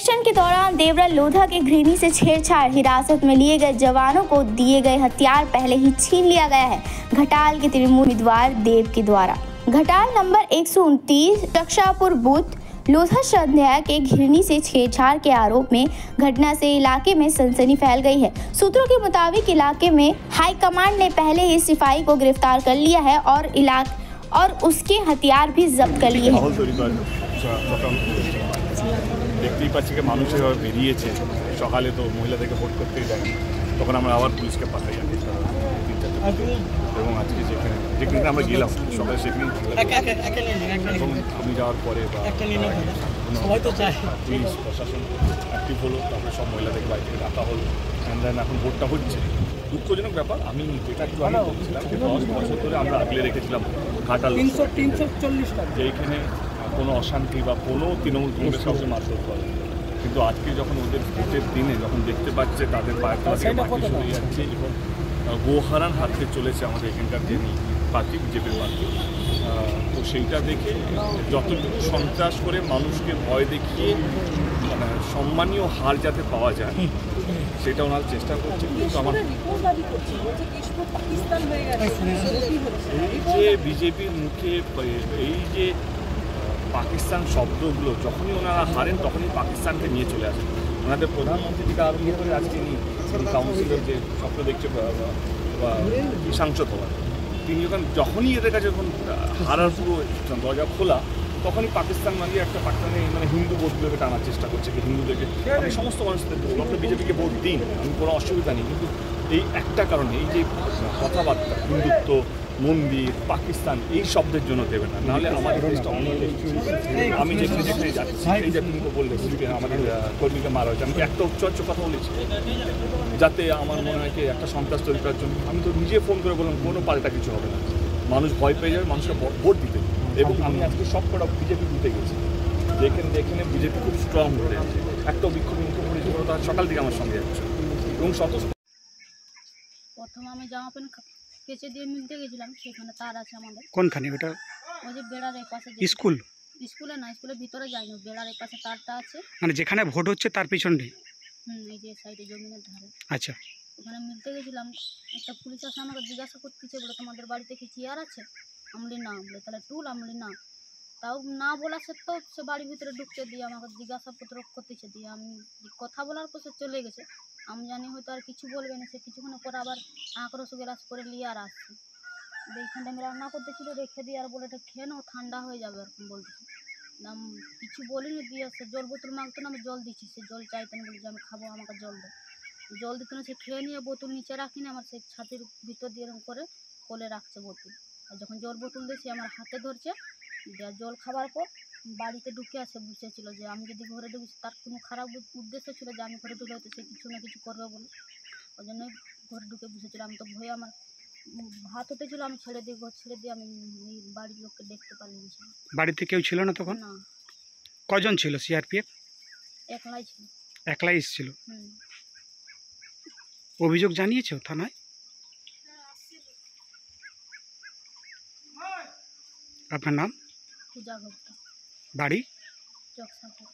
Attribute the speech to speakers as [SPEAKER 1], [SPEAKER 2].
[SPEAKER 1] निरीक्षण के दौरान देवरा लोधा के घृणी से छेड़छाड़, हिरासत में लिए गए जवानों को दिए गए हथियार पहले ही छीन लिया गया है। घटाल के तृणमूल उम्मीदवार देव के द्वारा घटाल नंबर 129 रक्षापुर बूथ लोधा श्रद्धा के घृणी से छेड़छाड़ के आरोप में घटना से इलाके में सनसनी फैल गई है। सूत्रों के मुताबिक इलाके में हाईकमांड ने पहले ही सिपाही को गिरफ्तार कर लिया है और उसके हथियार भी जब्त कर लिए हैं।
[SPEAKER 2] দেখতেই পাচ্ছি যে মানুষ এভাবে বেরিয়েছে, সকালে তো মহিলাদেরকে ভোট করতেই যায়, তখন আমরা আবার পুলিশকে পাঠাই আনি 3-4 এবং আজকে যেখানে আমরা গেলাম সকালে সেখানে আমি যাওয়ার পরে বা পুলিশ প্রশাসন অ্যাক্টিভ হলো, তারপরে সব মহিলাদেরকে বাড়ি থেকে ডাকা হলো, অ্যান্ড দেন এখন ভোটটা হচ্ছে। দুঃখজনক ব্যাপার, আমি যেটা একটু আগে বলছিলাম যে 10 বছর ধরে আমরা আগলে রেখেছিলাম ঘাটাল 340 টাকা যে এখানে কোনো অশান্তি বা কোনো তৃণমূল কংগ্রেস কাউকে মারধর করে, কিন্তু আজকে যখন ওদের ভোটের দিনে যখন দেখতে পাচ্ছে তাদের পায়ের তলায় মাটি সরে যাচ্ছে এবং গোহারান হাতে চলেছে আমাদের এখানকার যে পার্টি বিজেপির পার্টি, তো সেইটা দেখে যতটুকু সন্ত্রাস করে মানুষকে ভয় দেখিয়ে মানে সম্মানীয় হার যাতে পাওয়া যায় সেটা ওনারা চেষ্টা করছে। কিন্তু আমার এই যে বিজেপির মুখে এই যে পাকিস্তান শব্দগুলো যখনই ওনারা হারেন তখনই পাকিস্তানকে নিয়ে চলে আসেন। ওনাদের প্রধানমন্ত্রী থেকে আরম্ভ করে আজকে কাউন্সিলের যে স্বপ্ন দেখছে সাংসদ হওয়ার, তিনি যখনই এদের কাছে যখন হারার পুরো দরজা খোলা তখনই পাকিস্তান মানিয়ে একটা পাকিস্তানে মানে হিন্দু ভোটগুলোকে টানার চেষ্টা করছে, কি হিন্দুদেরকে আমি সমস্ত মানুষদের ডক্টর বিজেপিকে ভোট দিন, আমি কোনো অসুবিধা নেই, কিন্তু এই একটা কারণে এই যে কথাবার্তা হিন্দুত্ব মন্দির পাকিস্তান এই শব্দের জন্য দেবে না, নাহলে আমাদের দেশটা অনেক। আমি যেখানে যাচ্ছি এই যে তুমি তো বললে আমাদের কর্মীকে মারা হয়েছে, আমি একটা উচ্চ কথা বলেছি যাতে আমার মনে হয় কি একটা সন্ত্রাস তৈরি করার জন্য। আমি তো নিজে ফোন করে বললাম কোনো পাল্টা কিছু হবে না, মানুষ ভয় পেয়ে যাবে, মানুষকে ভোট দিতে। এবং আমি আজকে সব কটা বিজেপি দিতে গেছি, যেখানে বিজেপি খুব স্ট্রং হয়ে আছে, একটা বিক্ষোভ করেছিল তার সকাল থেকে আমার সঙ্গে যাচ্ছে এবং
[SPEAKER 3] প্রথম আমি জামা প্যান্ট কেচে দিয়ে মিলতে গেছিলাম, সেখানে তার আছে আমাদের।
[SPEAKER 4] কোনখানে ওটা?
[SPEAKER 3] ওই যে বেড়ার এই পাশে স্কুলে না, স্কুলের ভিতরে যাইনি, বেড়ার এই পাশে তারটা আছে, মানে
[SPEAKER 4] যেখানে ভোট হচ্ছে তার পিছনে।
[SPEAKER 3] এই যে সাইডে জমিনের ধারে।
[SPEAKER 4] আচ্ছা,
[SPEAKER 3] ওখানে মিলতে গেছিলাম, একটা পুলিশ আসে আমাকে জিজ্ঞাসা করতেছে, বলে তোমাদের বাড়িতে কি চেয়ার আছে? আমলি না, বলে তাহলে টুল, আমলি না। তাও না বলা সত্ত্বেও সে বাড়ির ভিতরে ঢুকতে দিয়ে আমাকে জিজ্ঞাসাপত্র করতেছে, দিয়ে আমি কথা বলার পর সে চলে গেছে। আমি জানি হয়তো আর কিছু বলবে না, সে কিছুক্ষণ পরে আবার আক্রোশ গ্রাস করে নিয়ে আর আসছে। এইখানটা আমি রান্না করতেছিল, রেখে দিয়ে আর বলে এটা খেয়ে নাও ঠান্ডা হয়ে যাবে এরকম বলতেছে। কিছু বলিনি, দিয়ে সে জল বোতল মাগতো না, আমি জল দিচ্ছি, সে জল চাইতেন, বলি যে আমি খাবো আমাকে জল দেয়। জল দিত না, সে খেয়ে নিয়ে বোতল নিচে রাখিনি, আমার সেই ছাতির ভিতর দিয়ে এরকম করে কোলে রাখছে বোতল। আর যখন জল বোতল দিয়ে সে আমার হাতে ধরছে, জল খাবার পর বাড়িতে ঢুকে আসে, বুঝেছিল যে আমি যদি ঘরে ঢুকি তার কোনো খারাপ উদ্দেশ্য ছিল যে আমি ঘরে ঢুকে হয়তো সে কিছু না কিছু করবে বলে, ওই জন্য ঘরে ঢুকে বসেছিল। আমি তো ভয়ে আমার ভাত হতেছিল, আমি ছেড়ে দিয়ে ঘর ছেড়ে দিয়ে আমি বাড়ির লোককে দেখতে পারিনি।
[SPEAKER 4] বাড়িতে কেউ ছিল না তখন?
[SPEAKER 3] না।
[SPEAKER 4] কজন ছিল সিআরপিএফ?
[SPEAKER 3] একলাই ছিল।
[SPEAKER 4] একলাই এসেছিল? অভিযোগ জানিয়েছো থানায়? আপনার নাম?
[SPEAKER 3] পূজা গুপ্তা।
[SPEAKER 4] বাড়ি?
[SPEAKER 3] চকসাপুর।